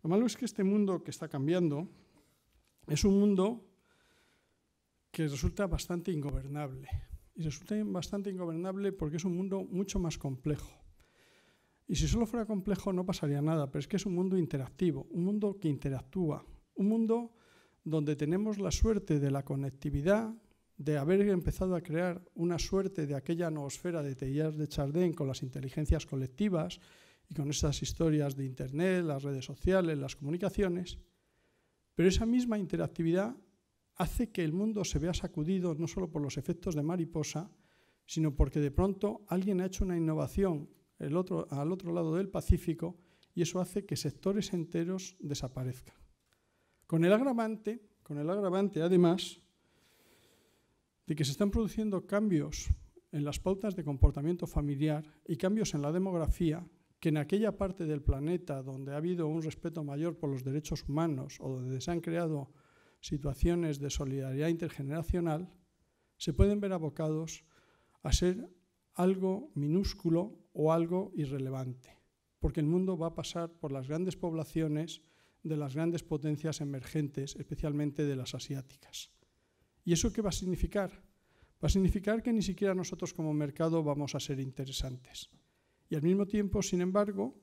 Lo malo es que este mundo que está cambiando es un mundo que resulta bastante ingobernable. Y resulta bastante ingobernable porque es un mundo mucho más complejo. Y si solo fuera complejo no pasaría nada, pero es que es un mundo interactivo, un mundo que interactúa, un mundo donde tenemos la suerte de la conectividad, de haber empezado a crear una suerte de aquella noosfera de Teilhard de Chardin con las inteligencias colectivas y con esas historias de Internet, las redes sociales, las comunicaciones. Pero esa misma interactividad hace que el mundo se vea sacudido no solo por los efectos de mariposa, sino porque de pronto alguien ha hecho una innovación al otro lado del Pacífico y eso hace que sectores enteros desaparezcan. Con el agravante además, de que se están produciendo cambios en las pautas de comportamiento familiar y cambios en la demografía, que en aquella parte del planeta donde ha habido un respeto mayor por los derechos humanos o donde se han creado situaciones de solidaridad intergeneracional, se pueden ver abocados a ser algo minúsculo o algo irrelevante, porque el mundo va a pasar por las grandes poblaciones de las grandes potencias emergentes, especialmente de las asiáticas. ¿Y eso qué va a significar? Va a significar que ni siquiera nosotros como mercado vamos a ser interesantes. Y al mismo tiempo, sin embargo,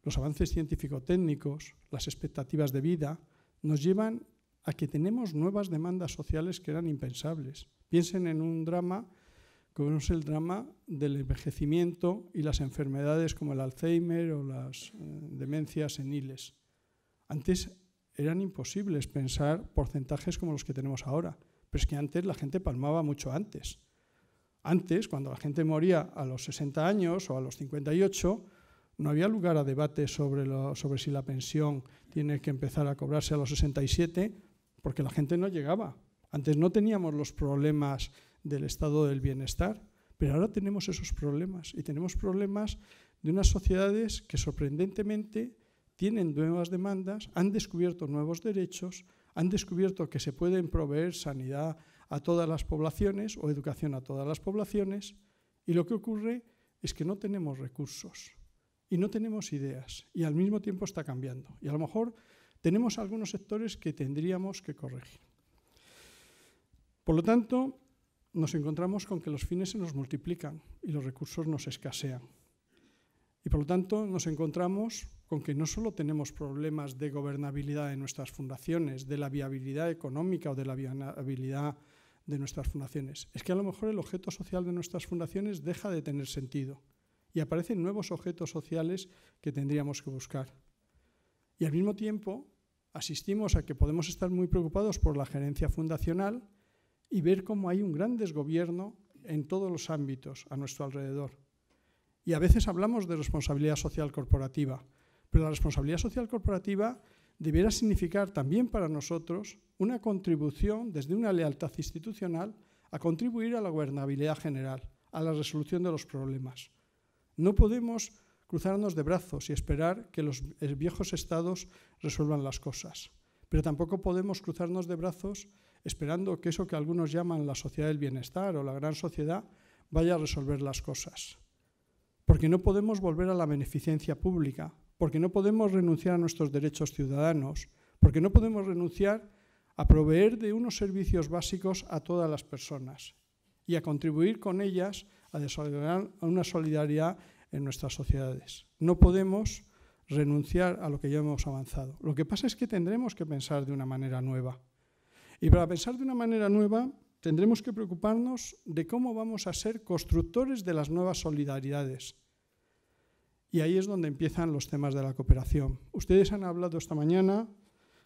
los avances científico-técnicos, las expectativas de vida, nos llevan a que tenemos nuevas demandas sociales que eran impensables. Piensen en un drama como es el drama del envejecimiento y las enfermedades como el Alzheimer o las demencias seniles. Antes eran imposibles pensar porcentajes como los que tenemos ahora, pero es que antes la gente palmaba mucho antes. Antes, cuando la gente moría a los 60 años o a los 58, no había lugar a debate sobre si la pensión tiene que empezar a cobrarse a los 67, porque la gente no llegaba. Antes no teníamos los problemas del estado del bienestar, pero ahora tenemos esos problemas y tenemos problemas de unas sociedades que sorprendentemente tienen nuevas demandas, han descubierto nuevos derechos, han descubierto que se pueden proveer sanidad a todas las poblaciones o educación a todas las poblaciones y lo que ocurre es que no tenemos recursos y no tenemos ideas y al mismo tiempo está cambiando y a lo mejor tenemos algunos sectores que tendríamos que corregir. Por lo tanto, nos encontramos con que los fines se nos multiplican y los recursos nos escasean. Y por lo tanto nos encontramos con que no solo tenemos problemas de gobernabilidad en nuestras fundaciones, de la viabilidad económica o de la viabilidad de nuestras fundaciones, es que a lo mejor el objeto social de nuestras fundaciones deja de tener sentido y aparecen nuevos objetos sociales que tendríamos que buscar. Y al mismo tiempo asistimos a que podemos estar muy preocupados por la gerencia fundacional y ver cómo hay un gran desgobierno en todos los ámbitos a nuestro alrededor. Y a veces hablamos de responsabilidad social corporativa, pero la responsabilidad social corporativa debiera significar también para nosotros una contribución desde una lealtad institucional a contribuir a la gobernabilidad general, a la resolución de los problemas. No podemos cruzarnos de brazos y esperar que los viejos estados resuelvan las cosas, pero tampoco podemos cruzarnos de brazos esperando que eso que algunos llaman la sociedad del bienestar o la gran sociedad vaya a resolver las cosas. Porque no podemos volver a la beneficencia pública, porque no podemos renunciar a nuestros derechos ciudadanos, porque no podemos renunciar a proveer de unos servicios básicos a todas las personas y a contribuir con ellas a desarrollar una solidaridad en nuestras sociedades. No podemos renunciar a lo que ya hemos avanzado. Lo que pasa es que tendremos que pensar de una manera nueva. Y para pensar de una manera nueva tendremos que preocuparnos de cómo vamos a ser constructores de las nuevas solidaridades. Y ahí es donde empiezan los temas de la cooperación. Ustedes han hablado esta mañana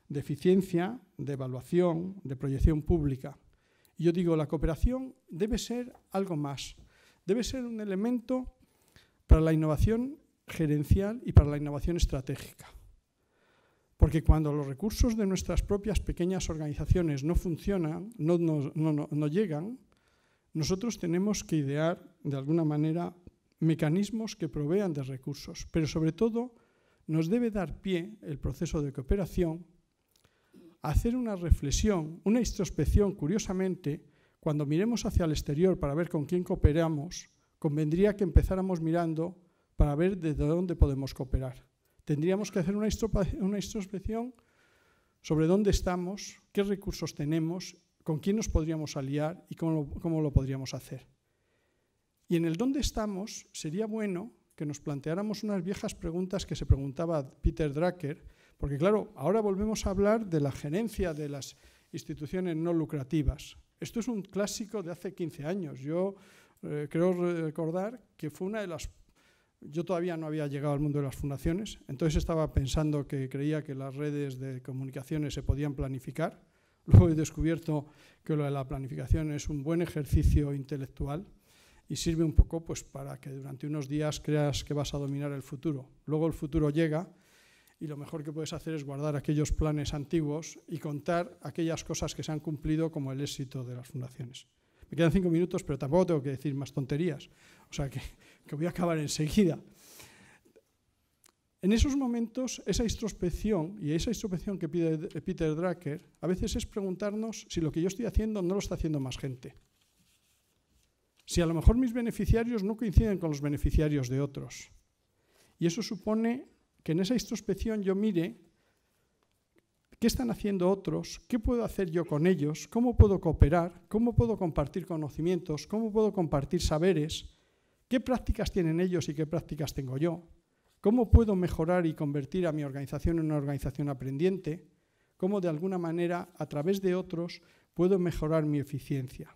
de eficiencia, de evaluación, de proyección pública. Y yo digo, la cooperación debe ser algo más. Debe ser un elemento para la innovación gerencial y para la innovación estratégica. Porque cuando los recursos de nuestras propias pequeñas organizaciones no funcionan, no llegan, nosotros tenemos que idear, de alguna manera, mecanismos que provean de recursos. Pero sobre todo, nos debe dar pie el proceso de cooperación a hacer una reflexión, una introspección. Curiosamente, cuando miremos hacia el exterior para ver con quién cooperamos, convendría que empezáramos mirando para ver desde dónde podemos cooperar. Tendríamos que hacer una introspección sobre dónde estamos, qué recursos tenemos, con quién nos podríamos aliar y cómo lo podríamos hacer. Y en el dónde estamos sería bueno que nos planteáramos unas viejas preguntas que se preguntaba Peter Drucker, porque claro, ahora volvemos a hablar de la gerencia de las instituciones no lucrativas. Esto es un clásico de hace 15 años. Yo creo recordar que fue una de las... Yo todavía no había llegado al mundo de las fundaciones, entonces estaba pensando que creía que las redes de comunicaciones se podían planificar. Luego he descubierto que lo de la planificación es un buen ejercicio intelectual y sirve un poco pues, para que durante unos días creas que vas a dominar el futuro. Luego el futuro llega y lo mejor que puedes hacer es guardar aquellos planes antiguos y contar aquellas cosas que se han cumplido como el éxito de las fundaciones. Me quedan 5 minutos, pero tampoco tengo que decir más tonterías. O sea que voy a acabar enseguida. En esos momentos, esa introspección, y esa introspección que pide Peter Drucker, a veces es preguntarnos si lo que yo estoy haciendo no lo está haciendo más gente. Si a lo mejor mis beneficiarios no coinciden con los beneficiarios de otros. Y eso supone que en esa introspección yo mire qué están haciendo otros, qué puedo hacer yo con ellos, cómo puedo cooperar, cómo puedo compartir conocimientos, cómo puedo compartir saberes, qué prácticas tienen ellos y qué prácticas tengo yo, cómo puedo mejorar y convertir a mi organización en una organización aprendiente, cómo de alguna manera a través de otros puedo mejorar mi eficiencia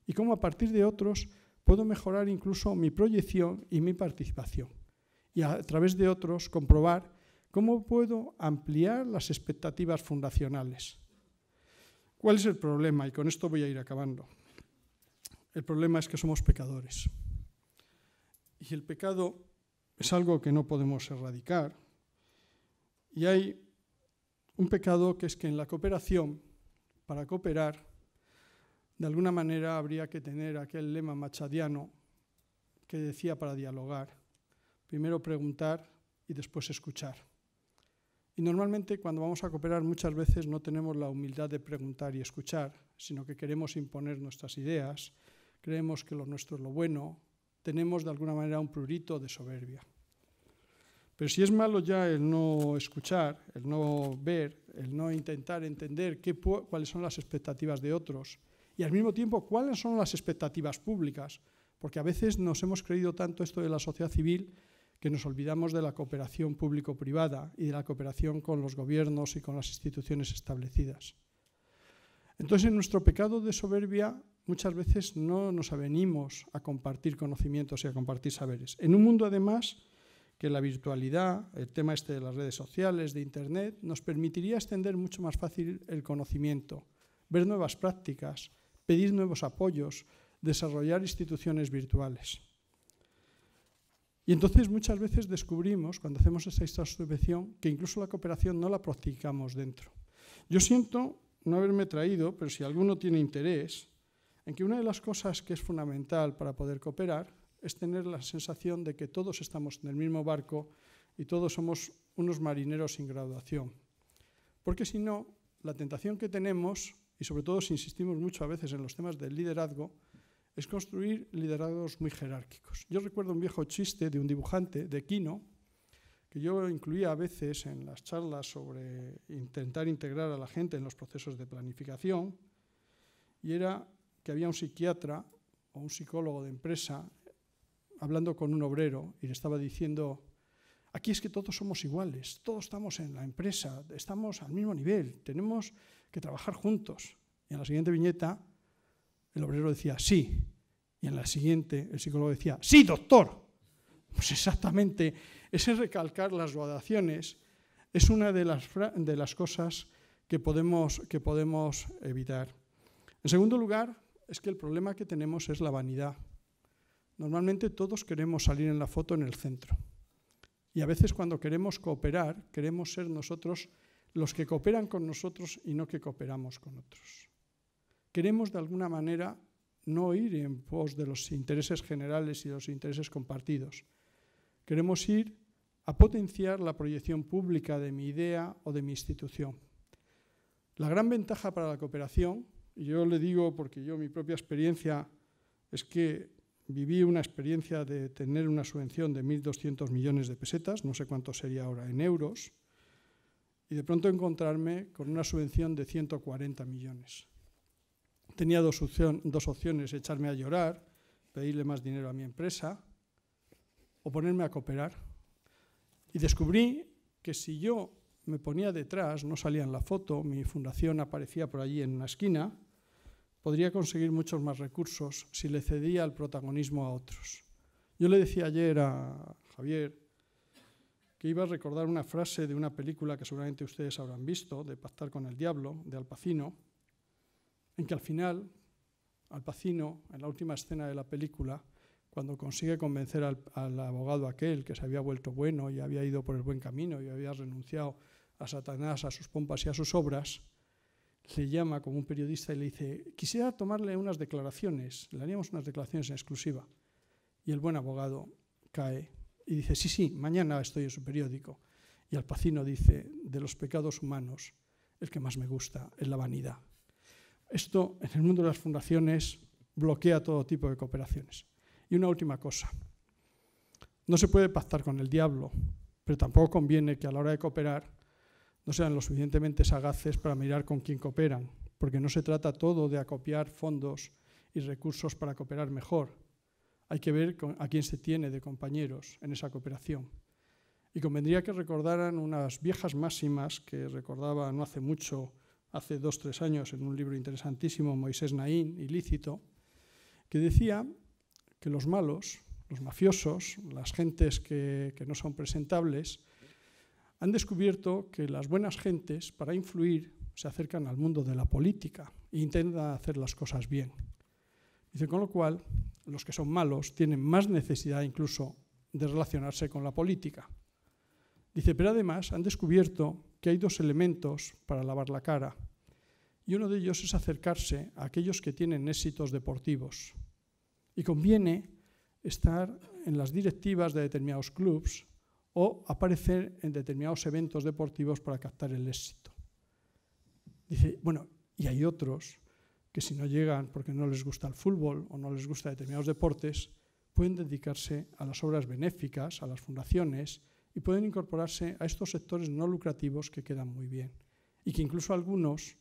y cómo a partir de otros puedo mejorar incluso mi proyección y mi participación y a través de otros comprobar cómo puedo ampliar las expectativas fundacionales. ¿Cuál es el problema? Y con esto voy a ir acabando. El problema es que somos pecadores. Y el pecado es algo que no podemos erradicar. Y hay un pecado que es que en la cooperación, para cooperar, de alguna manera habría que tener aquel lema machadiano que decía para dialogar, primero preguntar y después escuchar. Y normalmente cuando vamos a cooperar muchas veces no tenemos la humildad de preguntar y escuchar, sino que queremos imponer nuestras ideas, creemos que lo nuestro es lo bueno, tenemos de alguna manera un prurito de soberbia. Pero si es malo ya el no escuchar, el no ver, el no intentar entender cuáles son las expectativas de otros y al mismo tiempo cuáles son las expectativas públicas, porque a veces nos hemos creído tanto esto de la sociedad civil que nos olvidamos de la cooperación público-privada y de la cooperación con los gobiernos y con las instituciones establecidas. Entonces, en nuestro pecado de soberbia muchas veces no nos avenimos a compartir conocimientos y a compartir saberes. En un mundo, además, que la virtualidad, el tema este de las redes sociales, de Internet, nos permitiría extender mucho más fácil el conocimiento, ver nuevas prácticas, pedir nuevos apoyos, desarrollar instituciones virtuales. Y entonces muchas veces descubrimos, cuando hacemos esta introspección, que incluso la cooperación no la practicamos dentro. Yo siento no haberme traído, pero si alguno tiene interés, en que una de las cosas que es fundamental para poder cooperar es tener la sensación de que todos estamos en el mismo barco y todos somos unos marineros sin graduación. Porque si no, la tentación que tenemos, y sobre todo si insistimos mucho a veces en los temas del liderazgo, es construir liderazgos muy jerárquicos. Yo recuerdo un viejo chiste de un dibujante, de Quino, que yo incluía a veces en las charlas sobre intentar integrar a la gente en los procesos de planificación, y era que había un psiquiatra o un psicólogo de empresa hablando con un obrero y le estaba diciendo: aquí es que todos somos iguales, todos estamos en la empresa, estamos al mismo nivel, tenemos que trabajar juntos. Y en la siguiente viñeta el obrero decía sí, y en la siguiente el psicólogo decía sí, doctor. Pues exactamente, ese recalcar las gradaciones es una de las cosas que podemos evitar. En segundo lugar, es que el problema que tenemos es la vanidad. Normalmente todos queremos salir en la foto en el centro. Y a veces cuando queremos cooperar, queremos ser nosotros los que cooperan con nosotros y no que cooperamos con otros. Queremos de alguna manera no ir en pos de los intereses generales y los intereses compartidos. Queremos ir a potenciar la proyección pública de mi idea o de mi institución. La gran ventaja para la cooperación, y yo le digo porque yo mi propia experiencia es que viví una experiencia de tener una subvención de 1.200 millones de pesetas, no sé cuánto sería ahora en euros, y de pronto encontrarme con una subvención de 140 millones. Tenía dos opciones, echarme a llorar, pedirle más dinero a mi empresa o ponerme a cooperar. Y descubrí que si yo me ponía detrás, no salía en la foto, mi fundación aparecía por allí en una esquina, podría conseguir muchos más recursos si le cedía el protagonismo a otros. Yo le decía ayer a Javier que iba a recordar una frase de una película que seguramente ustedes habrán visto, de Pactar con el Diablo, de Al Pacino, en que al final, Al Pacino, en la última escena de la película, cuando consigue convencer al abogado aquel que se había vuelto bueno y había ido por el buen camino y había renunciado a Satanás, a sus pompas y a sus obras, le llama como un periodista y le dice: quisiera tomarle unas declaraciones, le haríamos unas declaraciones en exclusiva. Y el buen abogado cae y dice: sí, sí, mañana estoy en su periódico. Y Al Pacino dice: de los pecados humanos, el que más me gusta es la vanidad. Esto, en el mundo de las fundaciones, bloquea todo tipo de cooperaciones. Y una última cosa. No se puede pactar con el diablo, pero tampoco conviene que a la hora de cooperar no sean lo suficientemente sagaces para mirar con quién cooperan, porque no se trata todo de acopiar fondos y recursos para cooperar mejor. Hay que ver a quién se tiene de compañeros en esa cooperación. Y convendría que recordaran unas viejas máximas que recordaba no hace mucho, hace 2 o 3 años, en un libro interesantísimo, Moisés Naín, Ilícito, que decía que los malos, los mafiosos, las gentes que no son presentables, han descubierto que las buenas gentes, para influir, se acercan al mundo de la política e intentan hacer las cosas bien. Dice, con lo cual, los que son malos tienen más necesidad incluso de relacionarse con la política. Dice, pero además han descubierto que hay 2 elementos para lavar la cara, y uno de ellos es acercarse a aquellos que tienen éxitos deportivos. Y conviene estar en las directivas de determinados clubs o aparecer en determinados eventos deportivos para captar el éxito. Dice, bueno, y hay otros que si no llegan porque no les gusta el fútbol o no les gusta determinados deportes, pueden dedicarse a las obras benéficas, a las fundaciones, y pueden incorporarse a estos sectores no lucrativos que quedan muy bien. Y que incluso algunos,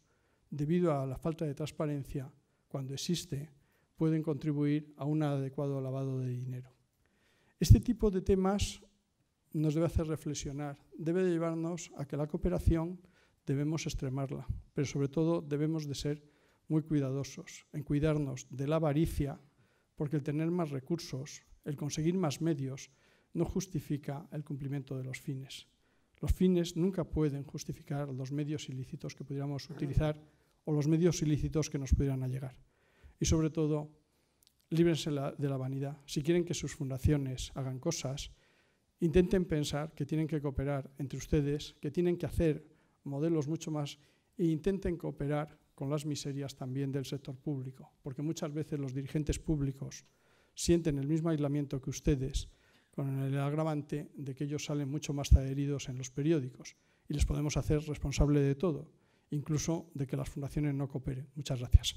debido a la falta de transparencia, cuando existe, pueden contribuir a un adecuado lavado de dinero. Este tipo de temas nos debe hacer reflexionar, debe de llevarnos a que la cooperación debemos extremarla, pero sobre todo debemos de ser muy cuidadosos en cuidarnos de la avaricia, porque el tener más recursos, el conseguir más medios, no justifica el cumplimiento de los fines. Los fines nunca pueden justificar los medios ilícitos que pudiéramos utilizar o los medios ilícitos que nos pudieran allegar. Y sobre todo, líbrense de la vanidad. Si quieren que sus fundaciones hagan cosas, intenten pensar que tienen que cooperar entre ustedes, que tienen que hacer modelos mucho más e intenten cooperar con las miserias también del sector público, porque muchas veces los dirigentes públicos sienten el mismo aislamiento que ustedes, con el agravante de que ellos salen mucho más adheridos en los periódicos y les podemos hacer responsable de todo, incluso de que las fundaciones no cooperen. Muchas gracias.